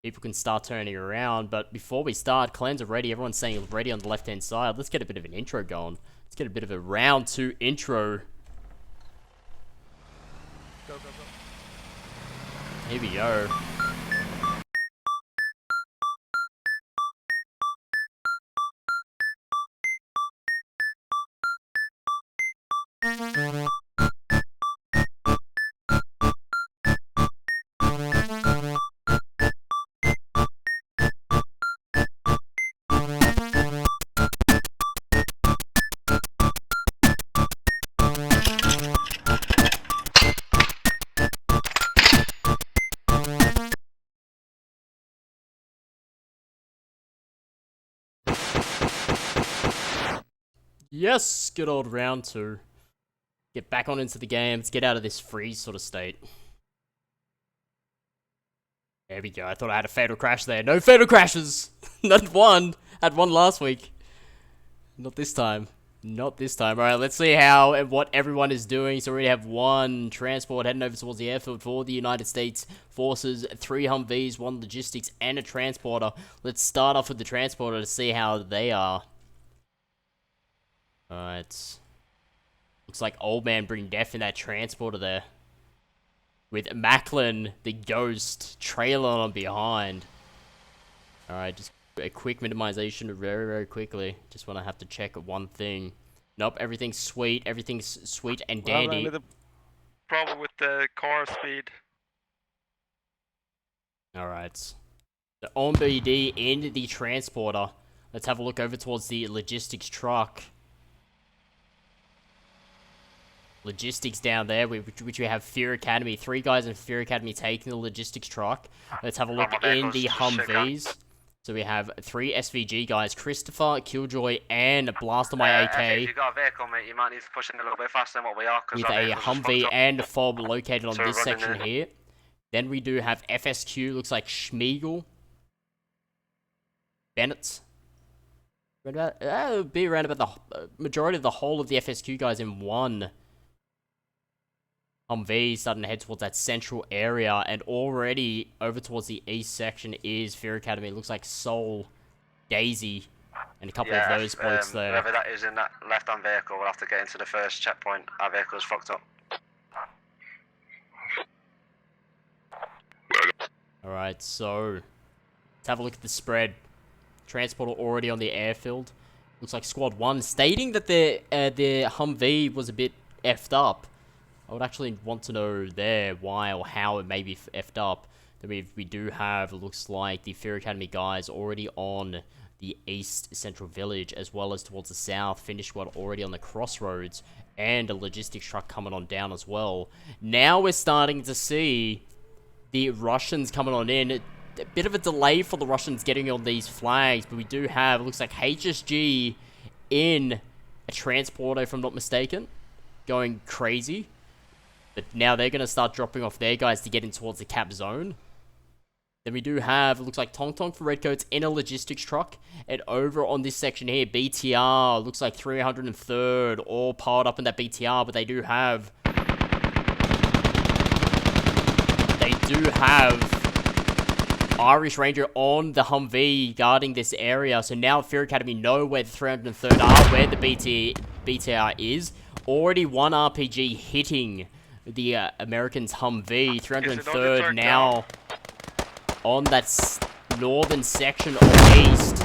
people can start turning around. But before we start, clans are ready. Everyone's saying ready on the left-hand side. Let's get a bit of an intro going. Let's get a bit of a round 2 intro. Go, go, go. Here we go. Yes, good old round 2. Get back on into the game. Let's get out of this freeze sort of state. There we go. I thought I had a fatal crash there. No fatal crashes! Not one. Had one last week. Not this time. Not this time. Alright, let's see how and what everyone is doing. So we already have one transport heading over towards the airfield for the United States Forces, 3 Humvees, 1 logistics, and a transporter. Let's start off with the transporter to see how they are. Alright. Looks like Old Man Bring Death in that transporter there. With Macklin, the ghost, trailing on behind. Alright, just a quick minimization very, very quickly. Just want to have to check one thing. Nope, everything's sweet. Everything's sweet and dandy. With a problem with the car speed. Alright. The OMBD in the transporter. Let's have a look over towards the logistics truck. Logistics down there, which we have Fear Academy. 3 guys in Fear Academy taking the logistics truck. Let's have a look in the Humvees. So we have 3 SVG guys, Christopher, Killjoy, and Blast on my AK. If you've got a vehicle, mate, you might need to push in a little bit faster than what we are. With a Humvee and a fob located on this section here. Then we do have FSQ, looks like Schmiegel. Bennett. It'll be around about the majority of the whole of the FSQ guys in one Humvee starting to head towards that central area, and already over towards the east section is Fear Academy. It looks like Soul, Daisy, and a couple of those blokes there. Whoever that is in that left-hand vehicle will have to get into the first checkpoint. Our vehicle's fucked up. Alright, so let's have a look at the spread. Transporter already on the airfield. Looks like Squad 1 stating that their Humvee was a bit effed up. I would actually want to know there why or how it may be effed up. Then we do have, it looks like, the Fear Academy guys already on the east central village, as well as towards the south. Finnish squad already on the crossroads, and a logistics truck coming on down as well. Now we're starting to see the Russians coming on in. A bit of a delay for the Russians getting on these flags, but we do have, it looks like HSG in a transporter, if I'm not mistaken, going crazy. But now they're going to start dropping off their guys to get in towards the cap zone. Then we do have, it looks like Tong Tong for Redcoats in a logistics truck. And over on this section here, BTR, looks like 303rd, all piled up in that BTR. But they do have Irish Ranger on the Humvee guarding this area. So now Fear Academy know where the 303rd are, where the BTR is. Already 1 RPG hitting the Americans' Humvee. 303rd now on that northern section of east.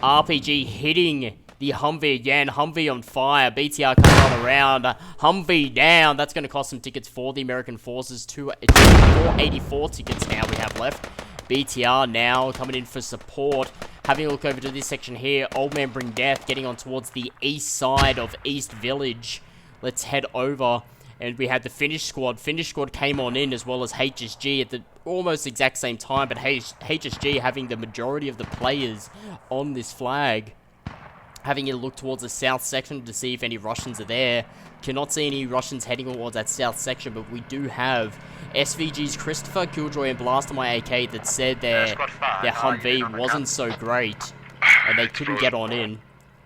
RPG hitting the Humvee again. Humvee on fire. BTR coming on around. Humvee down. That's going to cost some tickets for the American forces. 484 tickets now we have left. BTR now coming in for support. Having a look over to this section here. Old Man Bring Death getting on towards the east side of East Village. Let's head over. And we had the Finnish squad. Finnish squad came on in, as well as HSG at the almost exact same time. But HSG having the majority of the players on this flag. Having a look towards the south section to see if any Russians are there. Cannot see any Russians heading towards that south section, but we do have SVG's Christopher, Killjoy, and Blast on my AK that said their Humvee wasn't so great, and they couldn't get on in.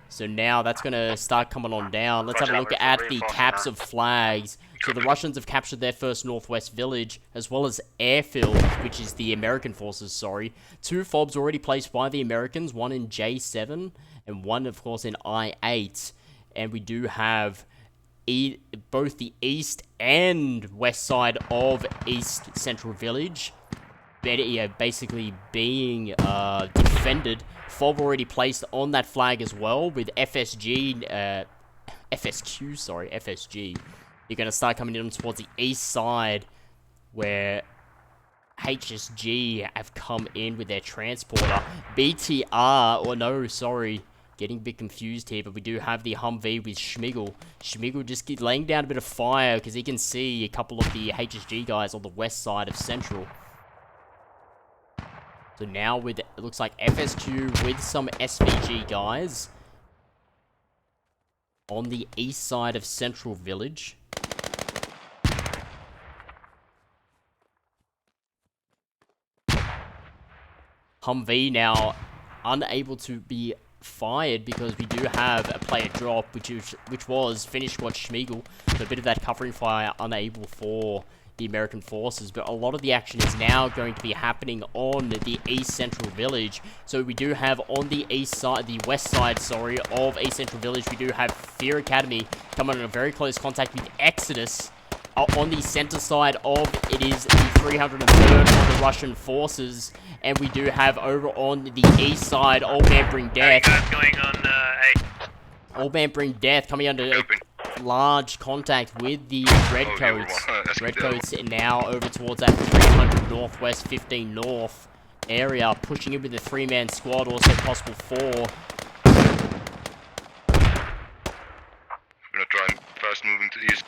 So now that's going to start coming on down. Let's have a look at the caps of flags. So the Russians have captured their first northwest village, as well as airfield, which is the American forces, sorry. 2 FOBs already placed by the Americans, one in J7, and one, of course, in I8. And we do have both the east and west side of East Central Village basically being defended. FOB already placed on that flag as well, with FSG, FSG. You're going to start coming in towards the east side, where HSG have come in with their transporter. BTR, or no, sorry, getting a bit confused here, but we do have the Humvee with Schmigel. Schmigel just laying down a bit of fire, because he can see a couple of the HSG guys on the west side of Central. So now with, it looks like FSQ with some SVG guys on the east side of Central Village. Humvee now unable to be fired because we do have a player drop, which was Finnish squad Schmigel. So a bit of that covering fire unable for the American forces, but a lot of the action is now going to be happening on the East Central Village. So we do have on the west side, sorry, of East Central Village, we do have Fear Academy coming in a very close contact with Exodus. On the center side of it is the 303rd of the Russian forces, and we do have over on the east side, Old Man Bring Death. Going on A. Old Man Bring Death coming under large contact with the Redcoats. Redcoats now over towards that 300 Northwest, 15 North area, pushing in with a 3-man squad, also possible 4. We're gonna try and fast moving to the east.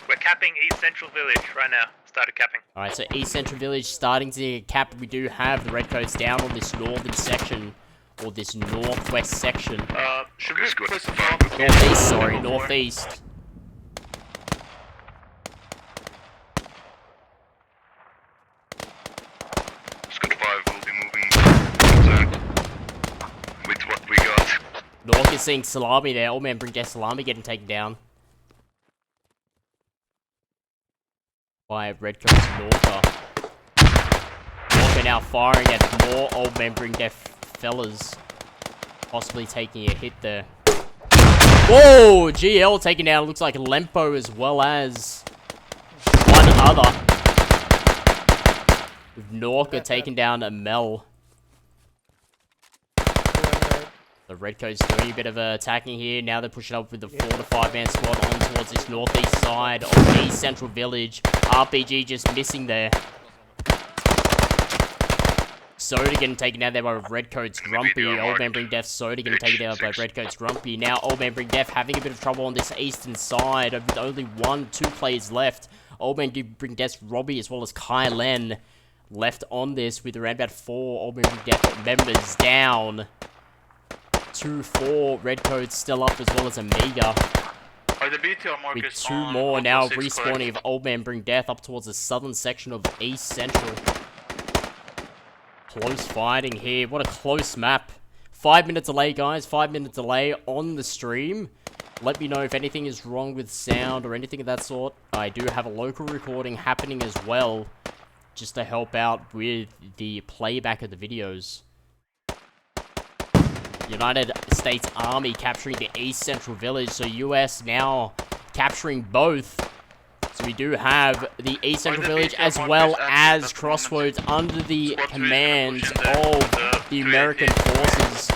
We're capping East Central Village right now. Started capping. Alright, so East Central Village starting to cap. We do have the Redcoats down on this northern section, or this northwest section. Should we push the Northeast, sorry, northeast. Squad 5 will be moving with what we got. North is seeing Salami there. Old Man Bring Death Salami getting taken down by Redcoats Norca. Norca now firing at more Old Man Bring Death fellas. Possibly taking a hit there. Whoa! GL taken down. Looks like Lempo as well as one other. With Norca taking down a Mel. The Redcoats doing a bit of attacking here. Now they're pushing up with the 4 to 5 man squad on towards this northeast side of the East Central Village. RPG just missing there. Soda getting taken down there by Redcoats Grumpy. Old Man Bring Death Soda getting taken down by Redcoats Grumpy. Now Old Man Bring Death having a bit of trouble on this eastern side with only 1-2 players left. Old Man Bring Death Robbie as well as Kai Len left on this with around about 4 Old Man Bring Death members down. 2-4 Redcoats still up as well as Amiga. With 2 more now respawning of Old Man Bring Death up towards the southern section of East Central. Close fighting here. What a close map. 5-minute delay, guys. 5-minute delay on the stream. Let me know if anything is wrong with sound or anything of that sort. I do have a local recording happening as well, just to help out with the playback of the videos. United States Army capturing the East Central Village. So US now capturing both. So we do have the East Central Village as well as Crossroads under the commands of the American forces.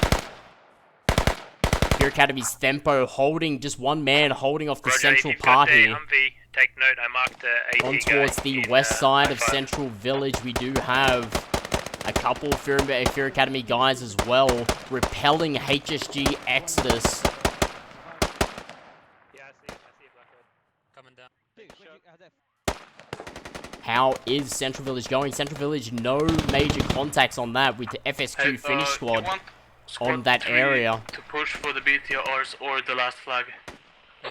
Fear Academy's Tempo holding, just one man holding off the central part here. Take note, I marked On towards the west side of Central Village, we do have a couple Fear Academy guys as well, repelling HSG Exodus. Yeah, I see Blackwood. Coming down. How is Central Village going? Central Village, no major contacts on that with the FSQ Finnish squad on that area. To push for the BTRs or the last flag.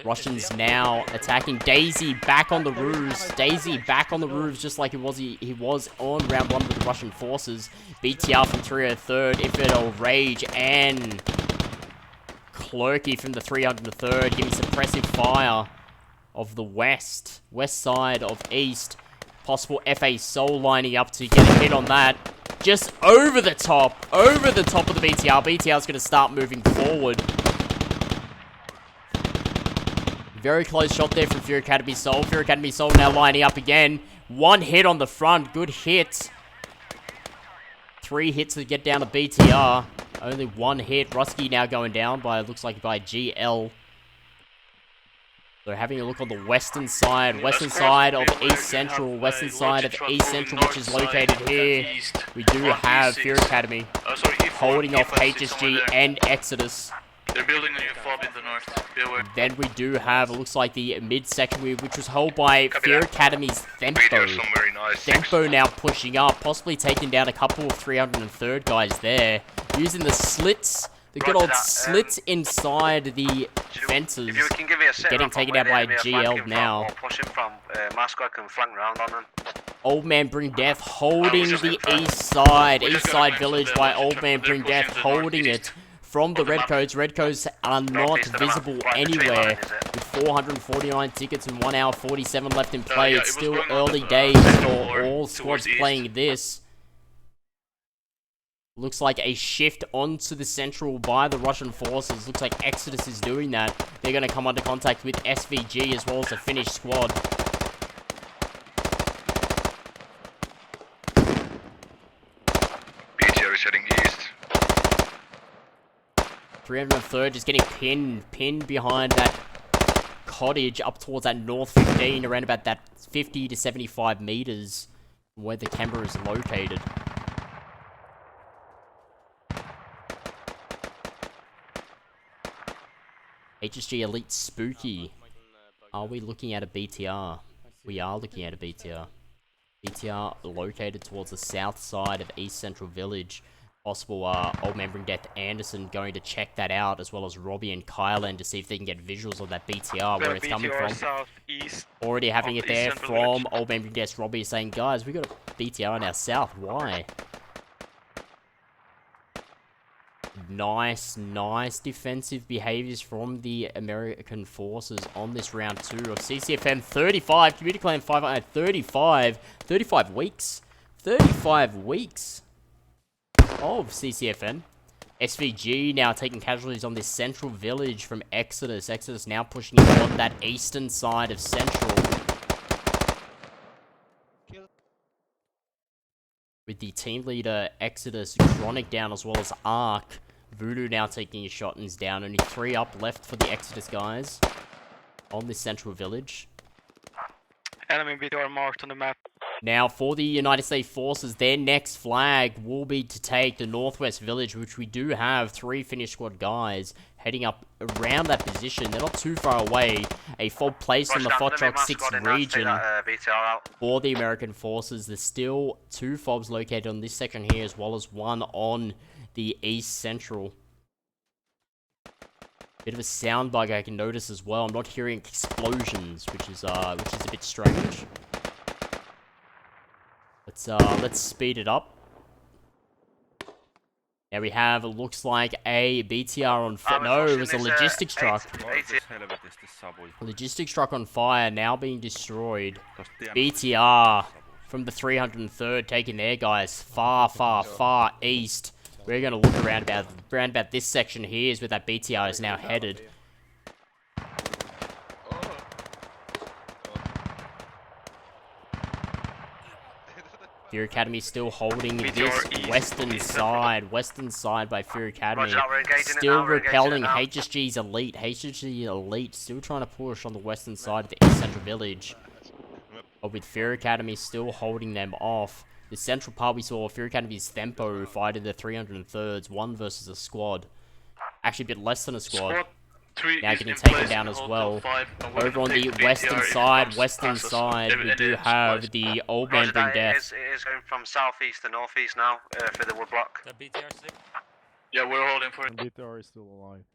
Russians now attacking. Daisy back on the roofs. Daisy back on the roofs just like he was on round 1 with the Russian forces. BTR from 303rd, Infidel Rage, and Clerky from the 303rd giving suppressive fire of the west side of east. Possible FA Soul lining up to get a hit on that. Just over the top of the BTR. BTR's going to start moving forward. Very close shot there from Fury Academy Soul. Fury Academy Soul now lining up again. One hit on the front. Good hit. 3 hits to get down to BTR. Only 1 hit. Rusky now going down by, looks like by GL. So having a look on the western side of East Central, which is located here. We do have Fear Academy holding off HSG and Exodus. They're building a new fob in the north. Then we do have, it looks like the mid-section, which was held by Fear Academy's Thempo. Thempo now pushing up, possibly taking down a couple of 303rd guys there. Using the slits, the good old slits inside the fences. If you can give me a getting taken out by GL now. Pushing from Mascot can flank round on them. Old Man Bring Death holding the east side village by Old Man Bring Death holding it. From the red codes are not visible anywhere. With 449 tickets and 1 hour 47 left in play, it's still early days for all squads playing this. Looks like a shift onto the central by the Russian forces. Looks like Exodus is doing that. They're going to come under contact with SVG as well as the Finnish squad. BTR is heading east. 303rd just getting pinned behind that cottage up towards that north 15, around about that 50 to 75 meters from where the camera is located. HSG Elite Spooky. Are we looking at a BTR? We are looking at a BTR. BTR located towards the south side of East Central Village. Possible Old Man Bring Death Anderson going to check that out, as well as Robbie and Kylan to see if they can get visuals of that BTR, where it's coming from. Southeast. Already having it there from Old Man Bring Death. Robbie is saying, guys, we got a BTR in our south. Why? Nice defensive behaviors from the American forces on this round 2 of CCFN 35. Community Clan 5 35 weeks. 35 weeks of CCFN. SVG now taking casualties on this central village from Exodus. Exodus now pushing on that eastern side of central. With the team leader Exodus, Chronic down, as well as Ark. Voodoo now taking a shot and is down. Only 3 up left for the Exodus guys on this central village. Enemy BTR marked on the map. Now, for the United States forces, their next flag will be to take the northwest village, which we do have 3 Finnish squad guys heading up around that position. They're not too far away. A full place on the Fotrock 6 region for the American forces. There's still 2 FOBs located on this section here, as well as 1 on the East Central. Bit of a sound bug I can notice as well. I'm not hearing explosions, which is a bit strange. Let's speed it up. Now we have, it looks like a BTR on fire. No, it was a logistics truck. Logistics truck on fire, now being destroyed. BTR from the 303rd taking their guys far east. We're going to look around about this section here is where that BTR is now headed. Fear Academy still holding this western side by Fear Academy. Still repelling HSG's Elite. HSG Elite still trying to push on the western side of the East Central Village. But with Fear Academy still holding them off. The central part we saw Fear Academy's Thempo fighting the 303rds, 1 versus a squad. Actually a bit less than a squad. Now getting taken down as well. Over on the western side, we do have the Old Man Bring Death. It is going from southeast to northeast now for the woodblock. Yeah, we're holding for it. BTR is still alive.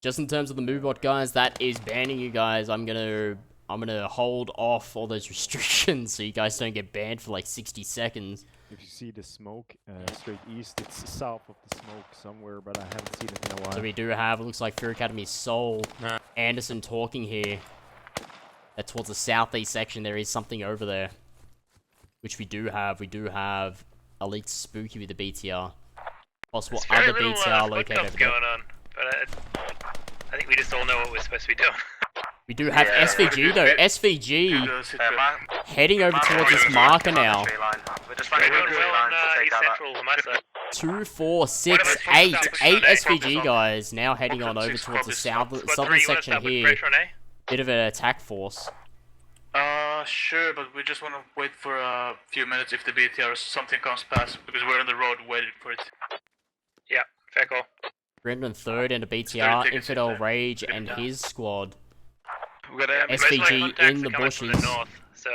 Just in terms of the movebot, guys, that is banning you guys. I'm gonna hold off all those restrictions so you guys don't get banned for like 60 seconds. If you see the smoke straight east, it's south of the smoke somewhere, but I haven't seen it in a while. So we do have, it looks like Fear Academy's Soul. Anderson talking here. that towards the southeast section there is something over there. Which we do have. We do have Elite Spooky with the BTR. Possible other BTR located over there. Going on, but I think we just all know what we're supposed to be doing. We do have SVG though. SVG heading over towards this marker now. We're just running We're the tree well line on to take East out Central on my side. 2, 4, 6, 8. 8 SVG guys now heading on over towards the southern section here. Bit of an attack force. Sure, but we just want to wait for a few minutes if the BTR or something comes past, because we're on the road waiting for it. Yeah, fair call. 303rd and a BTR, Infidel Rage and his squad. We got a SVG in the bushes. The north, so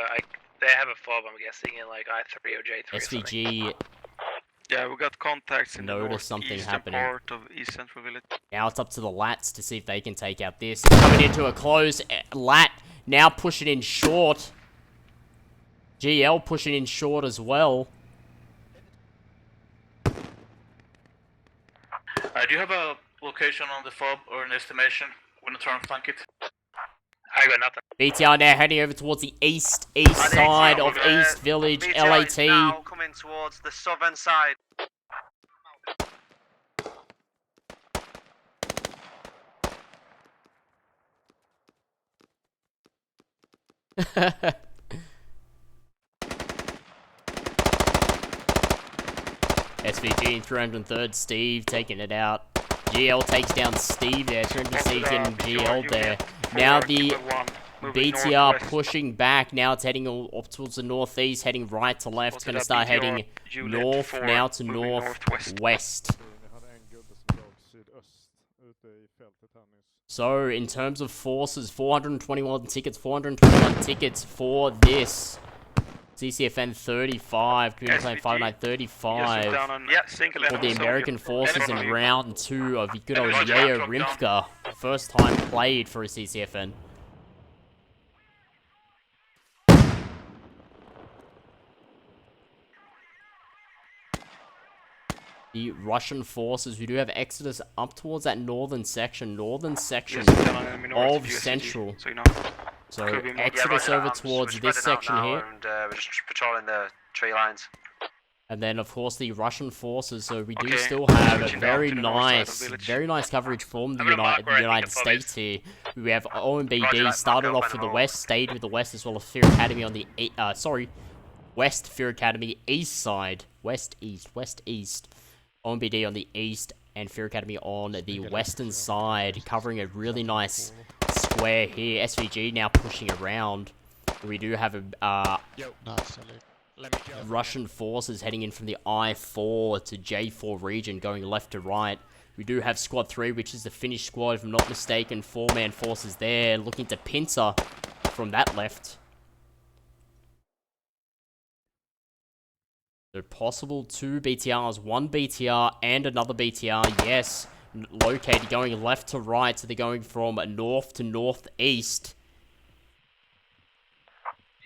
they have a fob, I'm guessing, in like I3 or J3 or something. SVG Yeah, we got contacts in the notice something northeastern happening. part of East Central Village. Now it's up to the Lats to see if they can take out this. Coming into a close. Lat now pushing in short. GL pushing in short as well. Do you have a location on the fob or an estimation? We're gonna try and flank it. I got nothing. BTR now heading over towards the east side of East Village. BTR LAT. is now coming towards the southern side. SVG in 303rd, Steve taking it out. GL takes down Steve there, 300 Steve getting GL there. Now the BTR pushing back, now it's heading up towards the northeast, heading right to left, it's going to start heading north now to northwest. So, in terms of forces, 421 tickets for this CCFN 35, Community Plan 5935 for the American forces in round 2 of good old Yeo Rimka. First time played for a CCFN. The Russian forces, we do have Exodus up towards that northern section of Central. So Exodus over towards this section here. And, we're just patrolling the tree lines. And then of course the Russian forces, so we do still have a very nice coverage from the United States here. We have OMBD started off with the west, stayed with the west, as well as Fear Academy on the West Fear Academy east side. West east. OMBD on the east and Fear Academy on the western side, covering a really nice square here. SVG now pushing around. We do have a Russian forces heading in from the I-4 to J4 region, going left to right. We do have Squad 3, which is the Finnish squad, if I'm not mistaken. 4-man forces there, looking to pincer from that left. So possible 2 BTRs, 1 BTR and another BTR, yes. Located, going left to right, so they're going from north to northeast.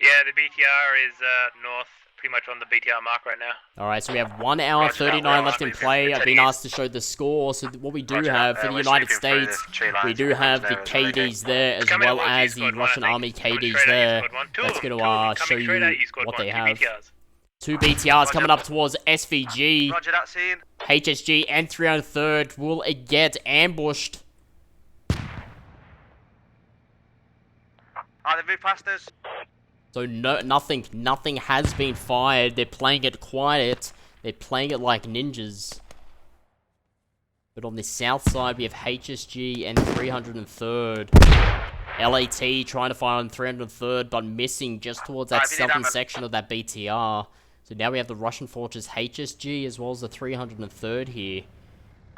Yeah, the BTR is north, pretty much on the BTR mark right now. Alright, so we have 1 hour 39 left in play. I've been asked to show the score. So what we do have for the United States, we do have the KDs there, as well as the Russian Army KDs there. That's going to show you what they have. 2 BTRs coming up towards SVG. Roger that, scene. HSG and 303rd will get ambushed. They moved past us. So nothing has been fired. They're playing it quiet. They're playing it like ninjas. But on the south side, we have HSG and 303rd. LAT trying to fire on 303rd, but missing just towards that southern section of that BTR. So now we have the Russian fortress HSG as well as the 303rd here.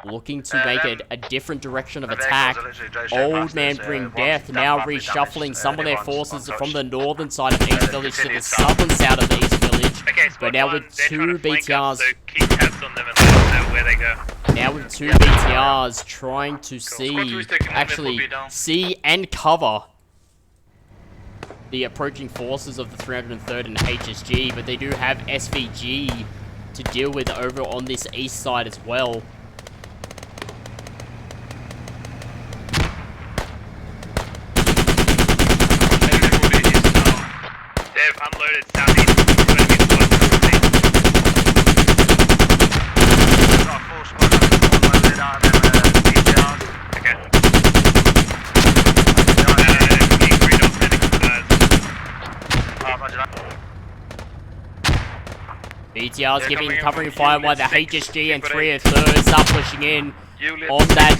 Looking to make a different direction of attack. Old Man Bring Death now reshuffling some of their forces from the northern side of East Village to the southern side of East Village. But now with 2 BTRs. So keep tabs on them and let us know where they go. Now with 2 BTRs trying to see and cover the approaching forces of the 303rd and HSG, but they do have SVG to deal with over on this east side as well. BTR's They're giving coming in covering from fire while the unit 6, HSG and keep it 3 of thirds start pushing in Unit on that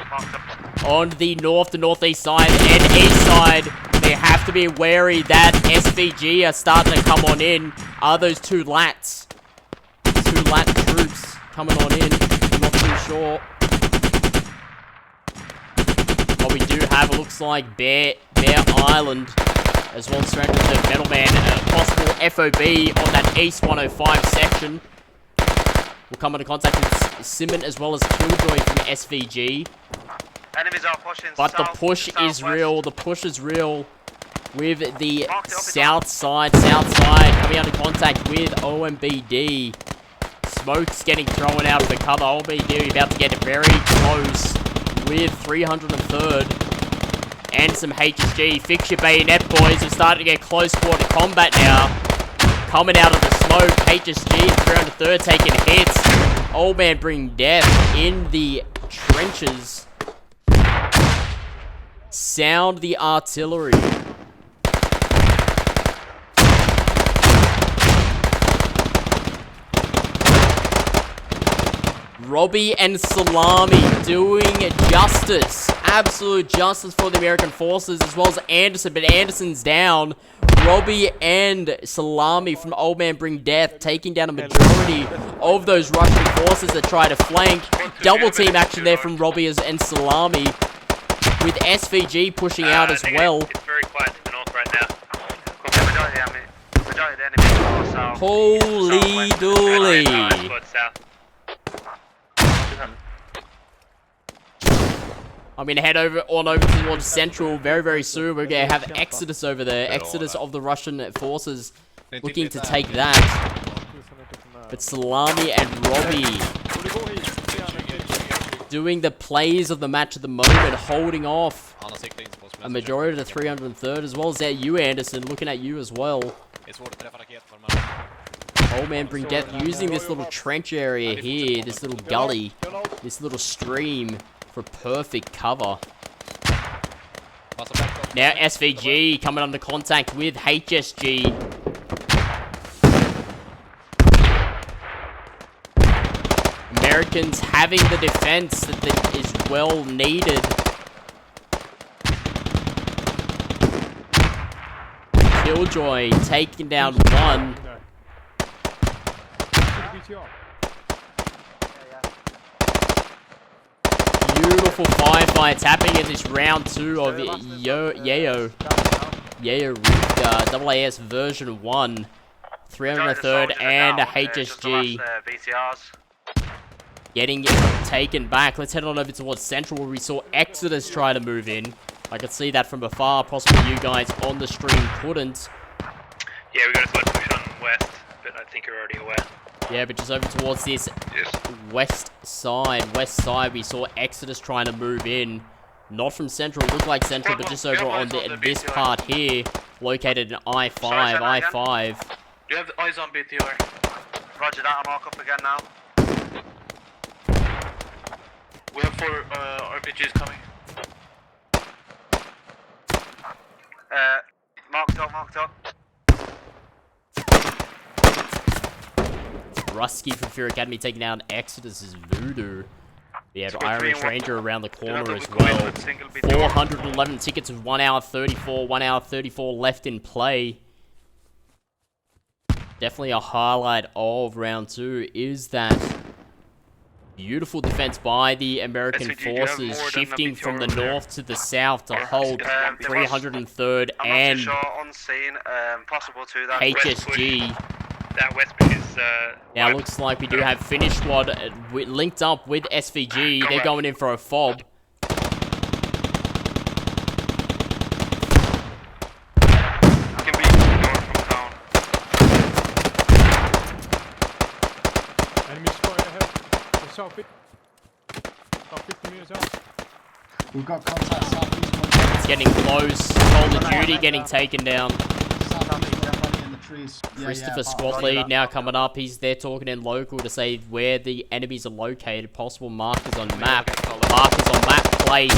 Marked up. on the north to northeast side and east side. They have to be wary that SVG are starting to come on in. Are those two lats? Two lat troops coming on in. Not too sure. What we do have, it looks like Bear Island, as well as surrounded with the Metalman. Possible FOB on that East 105 section. We'll come into contact with Simon as well as Killjoy from SVG. Enemies are pushing. But the south, push is southwest. real. The push is real. With the south side coming under contact with OMBD. Smoke's getting thrown out of the cover. OMBD about to get very close with 303rd and some HSG. Fix your bayonet, boys. We're starting to get close quarter combat now. Coming out of the smoke, HSG and 303rd taking hits. Old man bringing death in the trenches. Sound the artillery. Robbie and Salami doing justice. Absolute justice for the American forces, as well as Anderson, but Anderson's down. Robbie and Salami from Old Man Bring Death taking down a majority of those Russian forces that try to flank. Double team action there from Robbie and Salami, with SVG pushing out as well. It's very quiet in the north right now. Majority of the enemies are south. Holy dooly. Squad south. I'm going to head over towards Central very, very soon. We're going to have Exodus over there. Exodus of the Russian forces looking to take that. But Salami and Robbie doing the plays of the match at the moment, holding off a majority of the 303rd, as well as that you, Anderson, looking at you as well. Old Man Bring Death using this little trench area here, this little gully, this little stream for perfect cover. Now SVG coming under contact with HSG. Americans having the defense that is well needed. Killjoy taking down one. Beautiful firefights happening in this round 2 of Yayo AAS version 1. 303rd and HSG getting taken back. Let's head on over towards Central, where we saw Exodus try to move in. I could see that from afar. Possibly you guys on the stream couldn't. Yeah, we got a slight push on west, but I think you're already aware. Yeah, but just over towards this west side, we saw Exodus trying to move in. Not from Central, looked like Central, but just over on this part here, located in I-5. Do you have eyes on BTR? Roger that, I'm mark up again now. We have 4 RPGs coming. Marked up. Rusky from Fear Academy taking down Exodus's Voodoo. We have Irish Ranger around the corner as well. 411 tickets with 1 hour 34, 1 hour 34 left in play. Definitely a highlight of round 2 is that beautiful defense by the American forces, shifting from the north to the south to hold 303rd and HSG. That west push is Now looks like we do have Finnish squad linked up with SVG. They're going in for a fob. can be north from town. Enemy squad ahead. South 50 meters out. We've got contact southeast. It's getting close. Call of Duty getting taken down. Christopher squad lead now coming up. He's there talking in local to say where the enemies are located. Possible markers on map. Markers on map placed.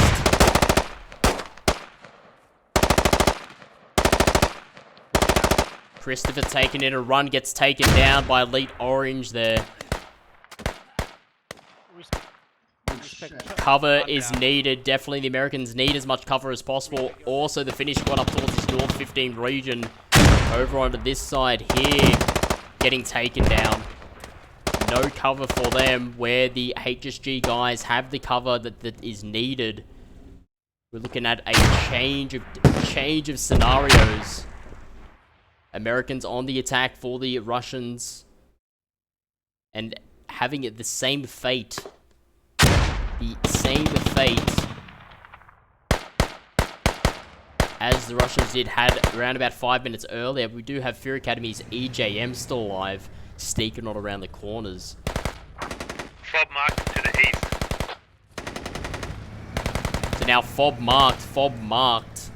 Christopher taking in a run, gets taken down by Elite Orange there. Cover is needed. Definitely the Americans need as much cover as possible. Also, the Finnish squad up towards this North 15 region. Over onto this side here, getting taken down. No cover for them, where the HSG guys have the cover that is needed. We're looking at a change of scenarios. Americans on the attack for the Russians, and having it the same fate. The same fate as the Russians had around about 5 minutes earlier. We do have Fear Academy's EJM still alive, sneaking on around the corners. Fob marked to the east. So now fob marked.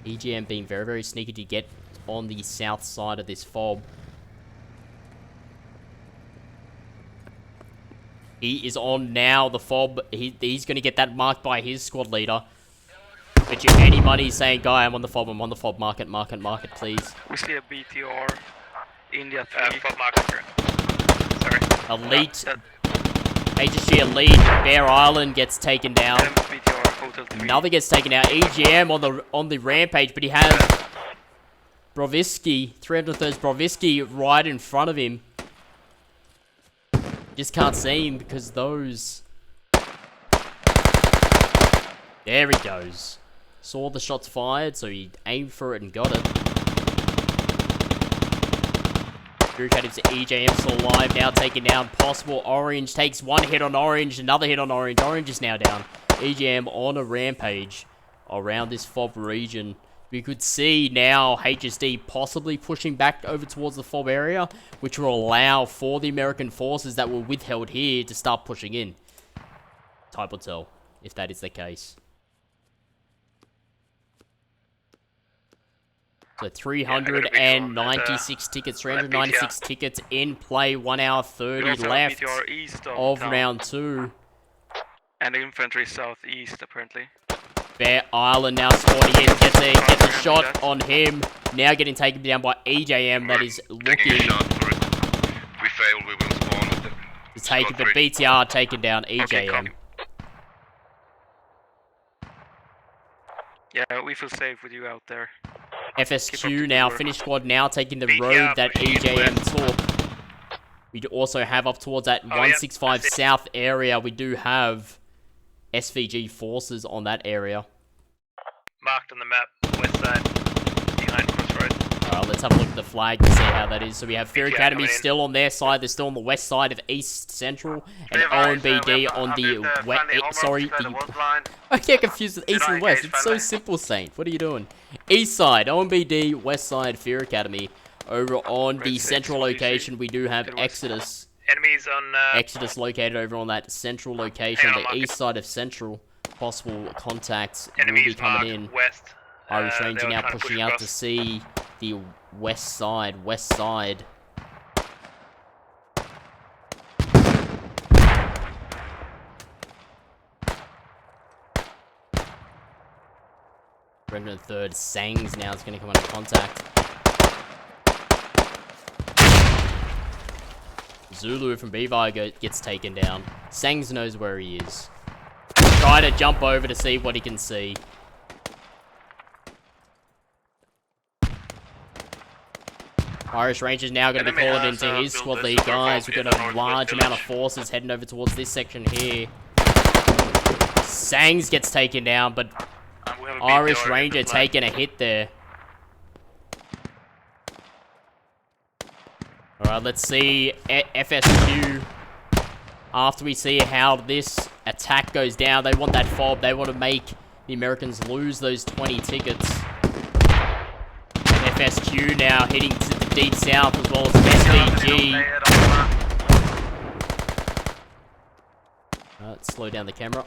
EJM being very, very sneaky to get on the south side of this fob. He is on now, the fob. He's going to get that marked by his squad leader. Bet you any money saying, guy, I'm on the fob, mark it, please. We see a BTR, India 3. Fob marked. Sorry. Elite, HSG Elite, Bear Island gets taken down. BTR, Hotel 3. Another gets taken out. EGM on the rampage, but he has Brovisky, 303's Brovisky right in front of him. Just can't see him because those... There he goes. Saw the shots fired, so he aimed for it and got it. Academy's EJM still alive, now taken down. Possible Orange takes one hit on Orange, another hit on Orange. Orange is now down. EJM on a rampage around this FOB region. We could see now HSD possibly pushing back over towards the FOB area, which will allow for the American forces that were withheld here to start pushing in. Time will tell if that is the case. So 396 tickets, 396 tickets in play, 1 hour 30 left of round 2. And infantry southeast, apparently. Bear Island now spawning in, gets a shot on him. Now getting taken down by EJM, that is looking We fail, we will spawn with them. to take it, but BTR taken down EJM. Yeah, we feel safe with you out there. FSQ now, Finnish squad now taking the road that EJM took. We do also have up towards that 165 south area, we do have SVG forces on that area. Marked on the map, west side, behind Crossroads. Alright, let's have a look at the flag to see how that is. So we have Fear Academy still on their side, they're still on the west side of East Central, and OMBD on the west. Sorry, I get confused with East and West. It's so simple, Saint. What are you doing? East side, OMBD, west side, Fear Academy. Over on the central location, we do have Exodus. Enemies on... Exodus located over on that central location, the east side of Central. Possible contacts will be coming in. West. Irish Ranger now pushing out to see the west side. Brendan third, Sangs now is going to come into contact. Zulu from Bevi gets taken down. Sangs knows where he is. Try to jump over to see what he can see. Irish Rangers now going to be calling into his squad lead. Guys, we've got a large amount of forces heading over towards this section here. Sangs gets taken down, but Irish Ranger taking a hit there. Alright, let's see FSQ. After we see how this attack goes down, they want that fob. They want to make the Americans lose those 20 tickets. FSQ now heading to the deep south as well as SVG. Let's slow down the camera.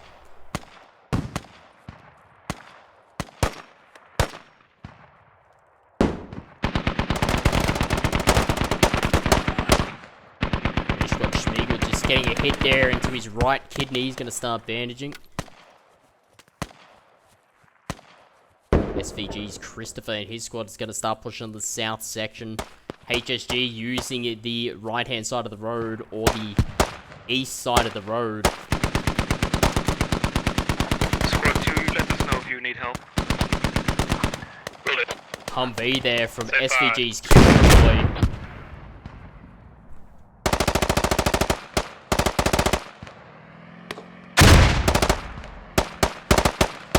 Getting a hit there into his right kidney. He's going to start bandaging. SVG's Christopher and his squad is going to start pushing the south section. HSG using the right-hand side of the road or the east side of the road. Squad 2, let us know if you need help. Humvee there from So far. SVG's Q.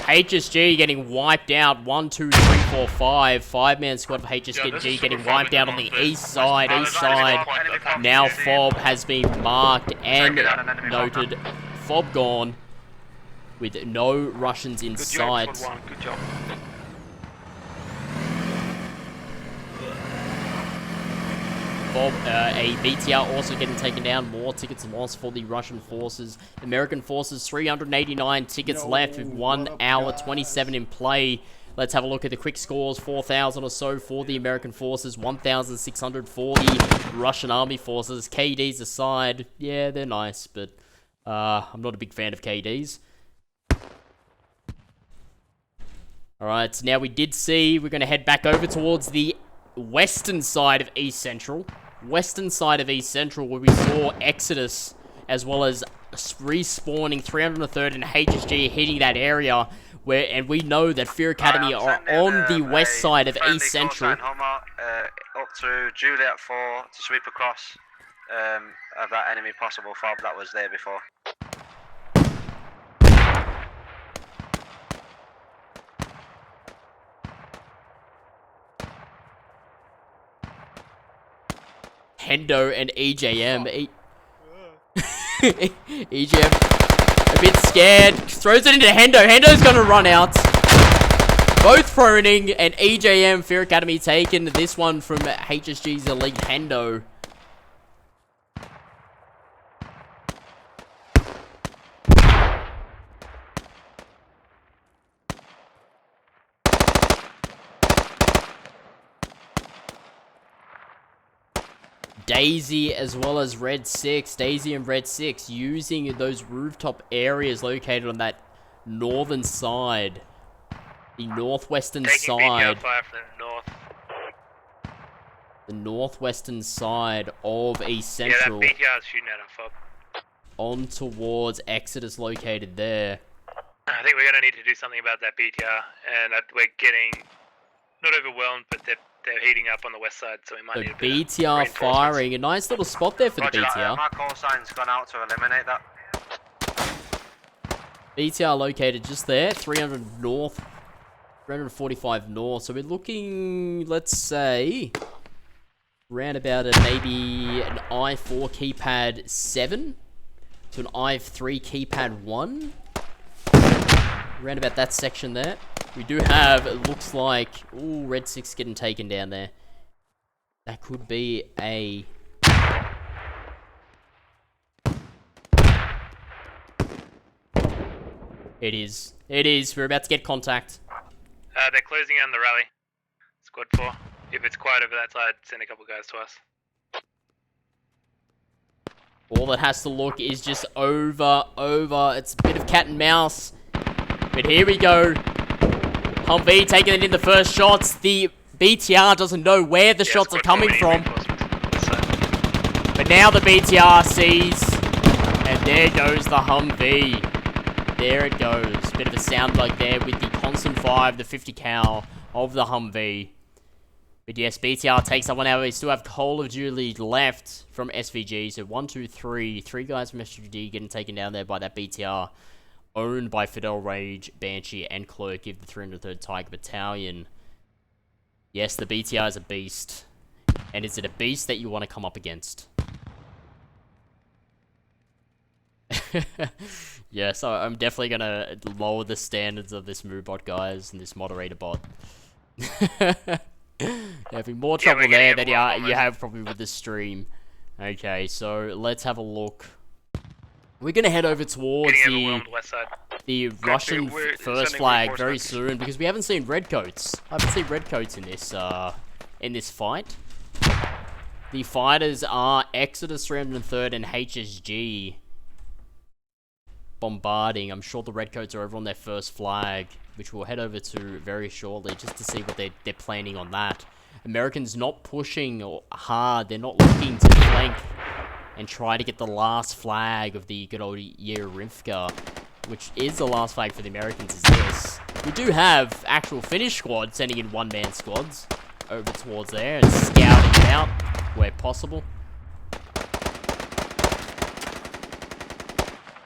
HSG getting wiped out. 1, 2, 3, 4, 5. 5-man squad for HSG getting wiped out on the east side. Now Fob has been marked and noted. Fob gone with no Russians in Good sight. job, Squad 1. Good job. Bob, a BTR also getting taken down. More tickets lost for the Russian forces. American forces, 389 tickets left with 1 hour 27 in play. Let's have a look at the quick scores. 4,000 or so for the American forces. 1,600 for the Russian army forces. KDs aside, yeah, they're nice, but I'm not a big fan of KDs. Alright, so now we did see, we're going to head back over towards the western side of East Central. Western side of East Central, where we saw Exodus, as well as respawning 303rd and HSG hitting that area, and we know that Fear Academy are on the west side of East Central. Up to Juliet 4 to sweep across of that enemy possible fob that was there before. Hendo and EJM. EJM a bit scared. Throws it into Hendo. Hendo's gonna run out. Both throning and EJM Fear Academy taking this one from HSG's elite Hendo. Daisy as well as Red 6. Daisy and Red 6 using those rooftop areas located on that northern side. The northwestern side. Fire from the north. The northwestern side of East Central. Yeah, that BTR is shooting at a fob. On towards Exodus located there. I think we're going to need to do something about that BTR, and we're getting not overwhelmed, but they're heating up on the west side, so we might So need a bit of BTR reinforcements. firing. A nice little spot there for the Roger that, BTR. my call sign's gone out to eliminate that. BTR located just there. 300 north. 345 north. So we're looking, let's say, around about maybe an I4 keypad 7 to an I3 keypad 1. Around about that section there. We do have, it looks like, ooh, Red 6 getting taken down there. That could be a... It is. It is. We're about to get contact. They're closing on the rally. Squad 4. If it's quiet over that side, send a couple guys to us. All that has to look is just over. It's a bit of cat and mouse. But here we go. Humvee taking it in the first shots. The BTR doesn't know where the shots are coming from. But now the BTR sees. And there goes the Humvee. There it goes. Bit of a soundbite there with the constant 5, the 50 cal of the Humvee. But yes, BTR takes that one out. We still have Call of Duty left from SVG. So 1, 2, 3. 3 guys from SVG getting taken down there by that BTR. Owned by Fidel Rage, Banshee, and Clerk of the 303rd Tiger Battalion. Yes, the BTR is a beast. And is it a beast that you want to come up against? Yeah, so I'm definitely going to lower the standards of this MooBot, guys, and this moderator bot. Having more trouble there than you have probably with the stream. Okay, so let's have a look. We're going to head over towards the Russian first flag very soon, because we haven't seen redcoats. I haven't seen redcoats in this fight. The fighters are Exodus 303rd and HSG bombarding. I'm sure the redcoats are over on their first flag. which we'll head over to very shortly, just to see what they're planning on that. Americans not pushing hard. They're not looking to flank and try to get the last flag of the good old year Rivka, which is the last flag for the Americans is this. We do have actual Finnish squad sending in one-man squads over towards there and scouting out where possible.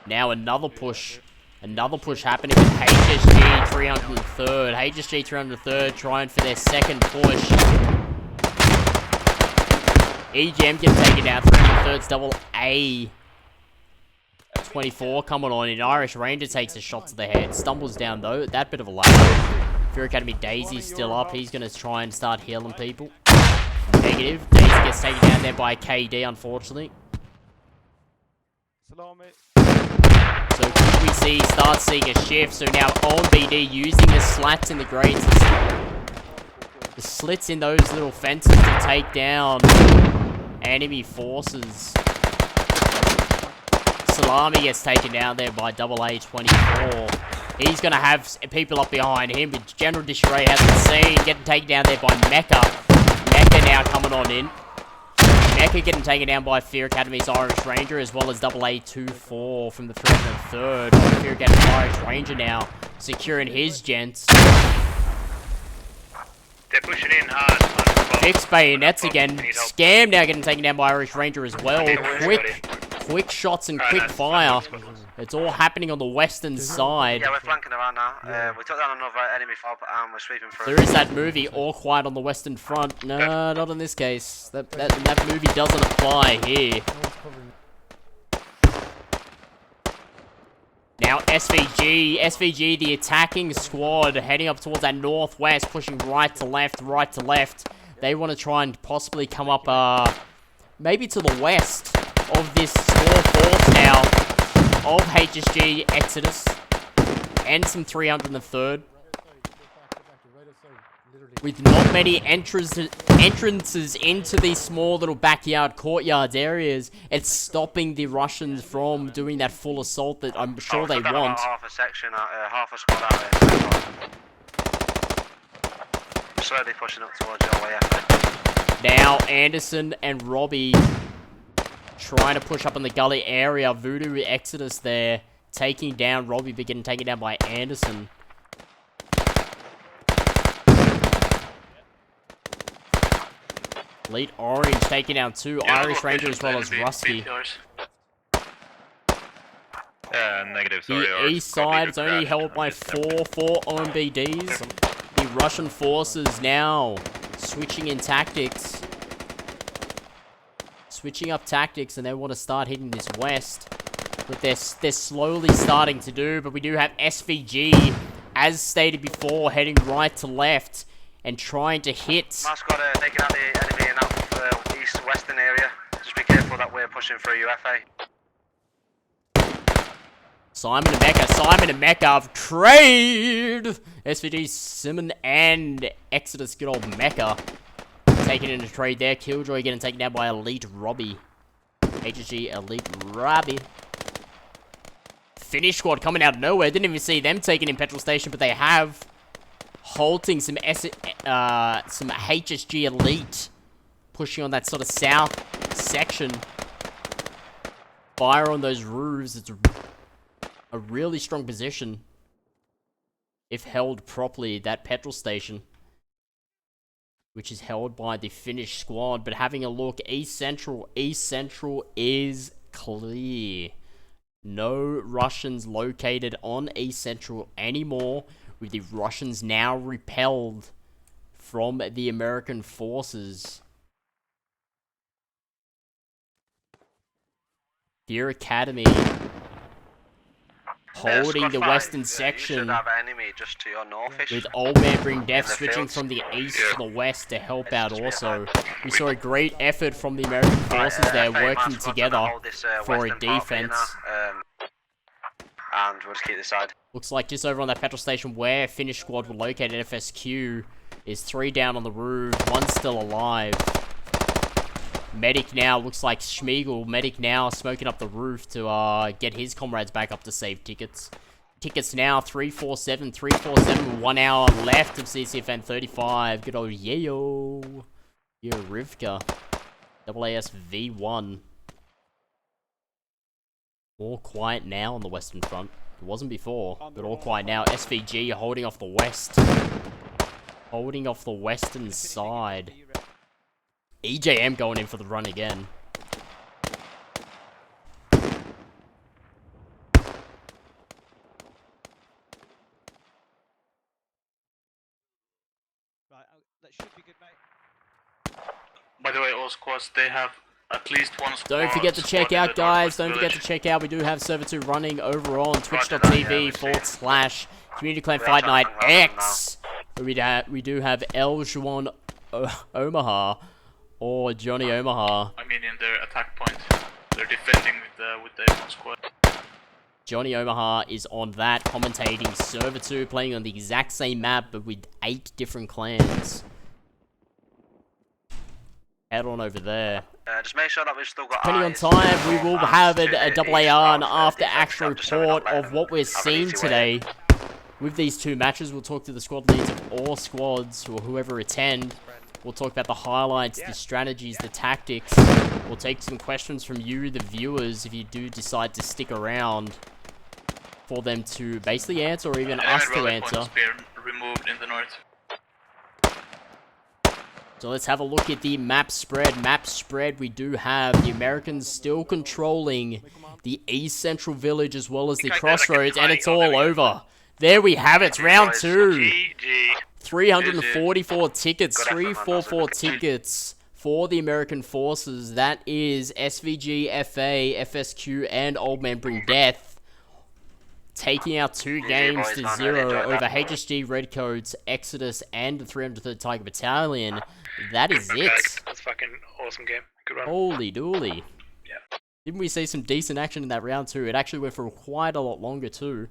Now another push happening with HSG 303rd. HSG 303rd trying for their second push. EGM gets taken down. 303rd's double A. 24 coming on in. Irish Ranger takes a shot to the head. Stumbles down though. That bit of a lag. Fear Academy Daisy's still up. He's going to try and start healing people. Negative. Daisy gets taken down there by KD, unfortunately. So we start seeing a shift. So now on BD using the slats in the grates. The slits in those little fences to take down enemy forces. Salami gets taken down there by double A 24. He's going to have people up behind him, but General Disharay has been seen. Getting taken down there by Mecca. Mecca now coming on in. Mecca getting taken down by Fear Academy's Irish Ranger, as well as double A 24 from the 303rd. Fear Academy's Irish Ranger now securing his gents. They're pushing in hard. Fixed bayonets again. Scam now getting taken down by Irish Ranger as well. Quick shots and quick fire. It's all happening on the western side. Yeah, we're flanking around now. We took down another enemy fob and we're sweeping through. There is that movie, All Quiet on the Western Front. No, not in this case. That movie doesn't apply here. Now SVG, the attacking squad, heading up towards that northwest, pushing right to left. They want to try and possibly come up, maybe to the west of this small force now of HSG Exodus and some 303rd. With not many entrances into these small little backyard courtyards areas, it's stopping the Russians from doing that full assault that I'm sure they want. Half a section, half a squad out there. Slowly pushing up towards your way. Now Anderson and Robbie trying to push up in the gully area. Voodoo Exodus there, taking down Robbie, but getting taken down by Anderson. Elite Orange taking down two Irish Ranger as well as Rusky. Negative, sorry. The east side is only held by 4 OMBDs. The Russian forces now switching in tactics. Switching up tactics, and they want to start hitting this west. But they're slowly starting to do, but we do have SVG, as stated before, heading right to left and trying to hit. Mascot taking out the enemy and out of the east-western area. Just be careful that we're pushing through UFA. Simon and Mecca trade! SVG, Simon and Exodus, good old Mecca. Taking in a trade there. Killjoy getting taken down by Elite Robbie. HSG Elite Robbie. Finnish squad coming out of nowhere. Didn't even see them taking in Petrol Station, but they have. Halting some HSG Elite. Pushing on that sort of south section. Fire on those roofs. It's a really strong position. If held properly, that Petrol Station, which is held by the Finnish squad. But having a look, East Central is clear. No Russians located on East Central anymore, with the Russians now repelled from the American forces. Fear Academy holding the western section. You should have an enemy just to your north-ish. With Old Man Bring Death switching from the east to the west to help out also. We saw a great effort from the American forces there working together for a defense. And we'll just keep this side. Looks like just over on that petrol station where Finnish squad were located, FSQ, is 3 down on the roof, 1 still alive. Medic now, looks like Schmiegel, Medic now smoking up the roof to get his comrades back up to save tickets. tickets now, 347, 347, 1 hour left of CCFN 35. Good old Yayo. Yo, Rivka. AAS V1. All quiet now on the Western Front. It wasn't before, but all quiet now. SVG holding off the West. Holding off the Western side. EJM going in for the run again. That should be good, mate. By the way, all squads, they have at least one squad. Don't forget to check out, guys. Don't forget to check out. We do have Server 2 running over on twitch.tv/Community Clan Fight Night X. We do have El Juan Omaha or Johnny Omaha. I mean, in their attack point, they're defending with their one squad. Johnny Omaha is on that, commentating Server 2, playing on the exact same map, but with 8 different clans. Head on over there. Just make sure that we've still got Depending on eyes. time, we will have a AAR and after action report of what we're seeing today. With these 2 matches, we'll talk to the squad leads of all squads, or whoever attend. We'll talk about the highlights, the strategies, the tactics. We'll take some questions from you, the viewers, if you do decide to stick around, for them to basically answer, or even us to answer. Removed in the north. So let's have a look at the map spread. Map spread, we do have the Americans still controlling the East Central Village as well as the Crossroads, and it's all over. There we have it, round 2. 344 tickets, 344 tickets for the American forces. That is SVG, FA, FSQ, and Old Man Bring Death. Taking out 2 games to 0 over HSG, Redcoats, Exodus, and the 303rd Tiger Battalion. That is it. That's fucking awesome game. Good run. Holy dooly. Yeah. Didn't we see some decent action in that round 2? It actually went for quite a lot longer too.